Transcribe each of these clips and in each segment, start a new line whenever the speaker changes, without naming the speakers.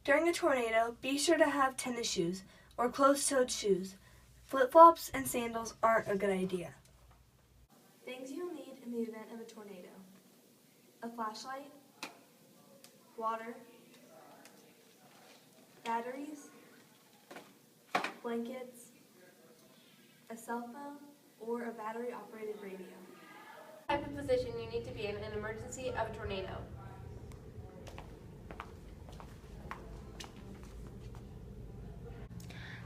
During a tornado, be sure to have tennis shoes or closed-toed shoes. Flip-flops and sandals aren't a good idea. Things you'll need in the event of a tornado: a flashlight, water, batteries, blankets, a cell phone, or a battery-operated radio.
What type of position you need to be in an emergency of a tornado?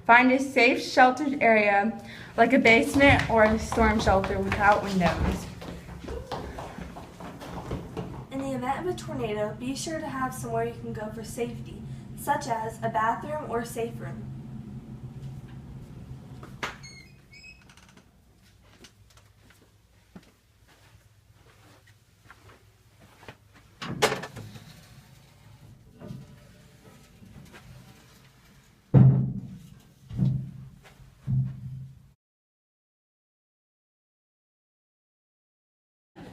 Find a safe, sheltered area like a basement or a storm shelter without windows.
In the event of a tornado, be sure to have somewhere you can go for safety, such as a bathroom or safe room.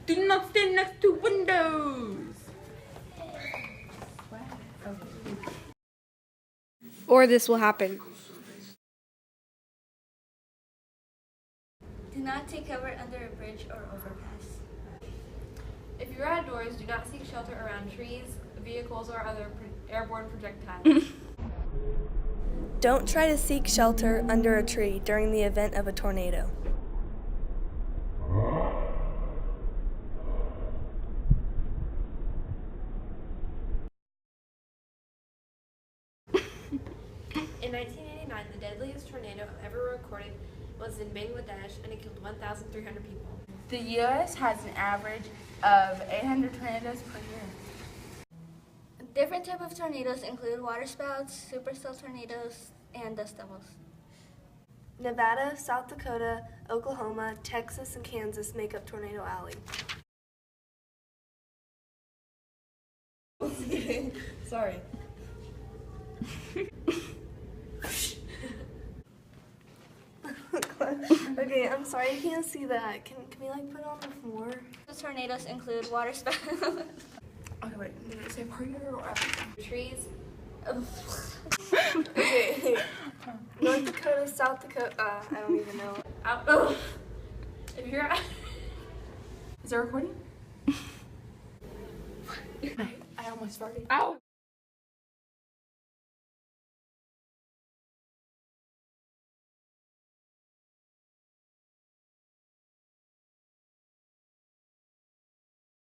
Do not stand next to windows.
Or this will happen.
Do not take cover under a bridge or overpass.
If you're outdoors, do not seek shelter around trees, vehicles, or other airborne projectiles.
Don't try to seek shelter under a tree during the event of a tornado.
In 1989, the deadliest tornado ever recorded was in Bangladesh, and it killed 1,300 people.
The U.S. has an average of 800 tornadoes per year.
Different types of tornadoes include waterspouts, supercell tornadoes, and dust devils.
Nevada, South Dakota, Oklahoma, Texas, and Kansas make up Tornado Alley. Sorry. Okay, I'm sorry, I can't see that. Can we like put it on the floor?
The tornadoes include waterspouts.
Okay, wait. Did you say per year or after?
Trees.
Okay. North Dakota, South Dakota, I don't even know.
If you're
Is it recording? I almost farted. Ow!